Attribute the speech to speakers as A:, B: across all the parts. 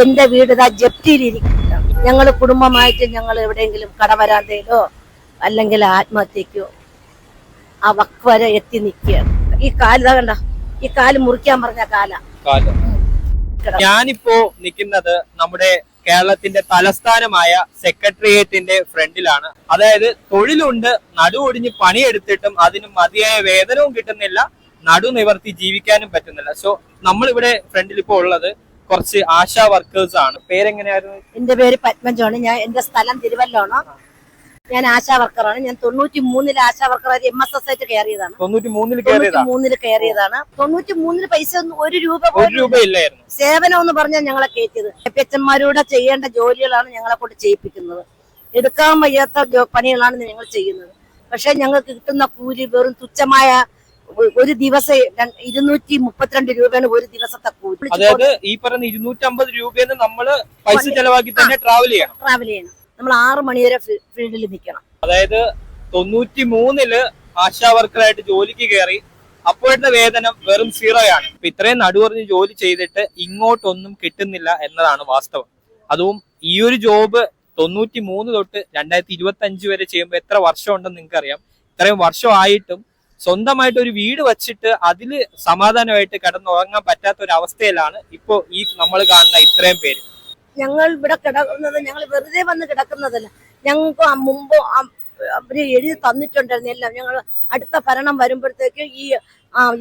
A: എന്റെ വീട് ഇതാ ജപ്തിയിലിരിക്കുകയാണ്. ഞങ്ങൾ കുടുംബമായിട്ട് ഞങ്ങൾ എവിടെയെങ്കിലും കടവരാന്തയിലോ അല്ലെങ്കിൽ ആത്മഹത്യക്കോ ആ വക്ക് വരെ എത്തി നിൽക്കുകയാണ്. ഈ കാല് കണ്ട, ഈ കാല് മുറിക്കാൻ പറഞ്ഞ കാല.
B: ഞാനിപ്പോ നിൽക്കുന്നത് നമ്മുടെ കേരളത്തിന്റെ തലസ്ഥാനമായ സെക്രട്ടേറിയറ്റിന്റെ ഫ്രണ്ടിലാണ്. അതായത് തൊഴിലുണ്ട്, നടുവൊടിഞ്ഞ് പണിയെടുത്തിട്ടും അതിന് മതിയായ വേതനവും കിട്ടുന്നില്ല, നടു നിവർത്തി ജീവിക്കാനും പറ്റുന്നില്ല. സോ നമ്മളിവിടെ ഫ്രണ്ടിൽ ഇപ്പോ ഉള്ളത് കുറച്ച് ആശാ വർക്കേഴ്സ് ആണ്. പേരെങ്ങനെയായിരുന്നു?
A: എന്റെ പേര് പത്മജാണ്. എന്റെ സ്ഥലം തിരുവല്ലാണ്. ഞാൻ ആശാ വർക്കറാണ്. ഞാൻ 93 ആശാ വർക്കറായി MSS ആയിട്ട് കയറിയതാണ്. 93 കയറിയതാണ്. 93 പൈസ ഒന്നും ഒരു രൂപ
B: ഇല്ലായിരുന്നു.
A: സേവനം എന്ന് പറഞ്ഞാൽ ഞങ്ങളെ കയറ്റിയത്. എപ്പച്ചന്മാരോട് ചെയ്യേണ്ട ജോലികളാണ് ഞങ്ങളെ കൊണ്ട് ചെയ്യിപ്പിക്കുന്നത്. എടുക്കാൻ വയ്യാത്ത പണികളാണ് ഞങ്ങൾ ചെയ്യുന്നത്. പക്ഷെ ഞങ്ങൾക്ക് കിട്ടുന്ന കൂലി വെറും തുച്ഛമായ ഒരു ദിവസം 232 രൂപയാണ് ഒരു ദിവസത്തെ കൂലി.
B: അതായത് ഈ പറയുന്ന 250 രൂപയെന്ന് നമ്മള് പൈസ ചെലവാക്കി തന്നെ ട്രാവൽ ചെയ്യണം. നമ്മൾ 6 മണി വരെ ഫീൽഡിൽ നിൽക്കണം. അതായത് 93 ആശാ വർക്കറായിട്ട് ജോലിക്ക് കയറി. അപ്പോഴത്തെ വേതനം വെറും 0 ആണ്. ഇപ്പൊ ഇത്രയും നടുവറിഞ്ഞ് ജോലി ചെയ്തിട്ട് ഇങ്ങോട്ടൊന്നും കിട്ടുന്നില്ല എന്നതാണ് വാസ്തവം. അതും ഈ ഒരു ജോബ് 93 തൊട്ട് 2025 വരെ ചെയ്യുമ്പോൾ എത്ര വർഷം ഉണ്ടെന്ന് നിങ്ങൾക്ക് അറിയാം. ഇത്രയും വർഷമായിട്ടും സ്വന്തമായിട്ട് ഒരു വീട് വച്ചിട്ട് അതില് സമാധാനമായിട്ട് കിടന്നുറങ്ങാൻ പറ്റാത്ത ഒരു അവസ്ഥയിലാണ് ഇപ്പോ ഈ നമ്മൾ കാണുന്ന ഇത്രയും പേര്.
A: ഞങ്ങൾ ഇവിടെ കിടക്കുന്നത് ഞങ്ങൾ വെറുതെ വന്ന് കിടക്കുന്നതല്ല. ഞങ്ങൾക്ക് മുമ്പ് അവര് എഴുതി തന്നിട്ടുണ്ടായിരുന്നു എല്ലാം. ഞങ്ങൾ അടുത്ത ഭരണം വരുമ്പോഴത്തേക്ക് ഈ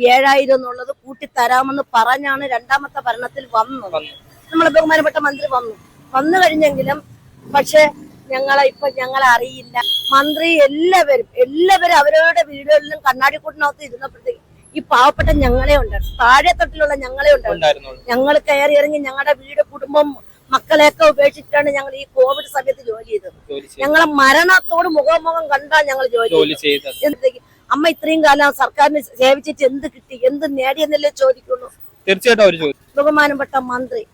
A: 7000 എന്നുള്ളത് കൂട്ടിത്തരാമെന്ന് പറഞ്ഞാണ് രണ്ടാമത്തെ ഭരണത്തിൽ വന്നത്. നമ്മളെ ബഹുമാനപ്പെട്ട മന്ത്രി വന്നു കഴിഞ്ഞെങ്കിലും പക്ഷെ ഞങ്ങളെ അറിയില്ല. മന്ത്രി എല്ലാവരും അവരവരുടെ വീടുകളിലും കണ്ണാടിക്കൂട്ടിനകത്ത് ഇരുന്നപ്പോഴത്തേക്ക് ഈ പാവപ്പെട്ട ഞങ്ങളെ ഉണ്ടായിരുന്നു, താഴെ തട്ടിലുള്ള ഞങ്ങളെ ഉണ്ടായിരുന്നു. ഞങ്ങൾ കയറി ഇറങ്ങി ഞങ്ങളുടെ വീട്, കുടുംബം, മക്കളെയൊക്കെ ഉപേക്ഷിച്ചിട്ടാണ് ഞങ്ങൾ ഈ കോവിഡ് സമയത്ത് ജോലി ചെയ്തത്. ഞങ്ങളെ മരണത്തോട് മുഖാമുഖം കണ്ടാൽ ഞങ്ങൾ ജോലി ചെയ്തത്. അമ്മ ഇത്രയും കാലം സർക്കാരിന് സേവിച്ചിട്ട് എന്ത് കിട്ടി, എന്ത് നേടിയെന്നല്ലേ ചോദിക്കുള്ളൂ.
B: തീർച്ചയായിട്ടും
A: ബഹുമാനപ്പെട്ട മന്ത്രി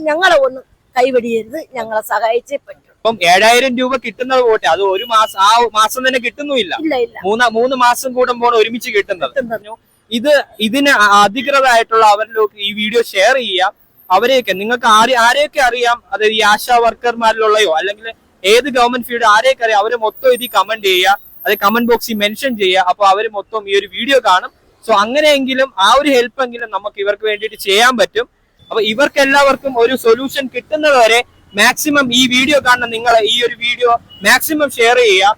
A: ഞങ്ങളെ ഒന്ന് കൈവെടിയരുത്, ഞങ്ങളെ സഹായിച്ചേ പറ്റൂ.
B: ഇപ്പം 7000 രൂപ കിട്ടുന്നത് പോട്ടെ, അത് ഒരു മാസം ആ മാസം തന്നെ കിട്ടുന്നുമില്ല. 3 മാസം കൂടുമ്പോൾ ഒരുമിച്ച് കിട്ടുന്നത്. ഇതിന് അധികൃതമായിട്ടുള്ള അവരിലേക്ക് ഈ വീഡിയോ ഷെയർ ചെയ്യാം. അവരെയൊക്കെ നിങ്ങൾക്ക് ആരെയൊക്കെ അറിയാം, അതായത് ഈ ആശാ വർക്കർമാരിലുള്ളയോ അല്ലെങ്കിൽ ഏത് ഗവൺമെന്റ് ഫീൽഡ് ആരെയൊക്കെ അറിയാം, അവര് മൊത്തം ഇതിൽ കമന്റ് ചെയ്യുക. അത് കമന്റ് ബോക്സിൽ മെൻഷൻ ചെയ്യുക. അപ്പൊ അവര് മൊത്തം ഈ ഒരു വീഡിയോ കാണും. സോ അങ്ങനെയെങ്കിലും ആ ഒരു ഹെൽപ്പ് എങ്കിലും നമുക്ക് ഇവർക്ക് വേണ്ടിയിട്ട് ചെയ്യാൻ പറ്റും. അപ്പൊ ഇവർക്ക് എല്ലാവർക്കും ഒരു സൊല്യൂഷൻ കിട്ടുന്നത് വരെ മാക്സിമം ഈ വീഡിയോ കാണുന്ന നിങ്ങൾ ഈ ഒരു വീഡിയോ മാക്സിമം ഷെയർ ചെയ്യുക.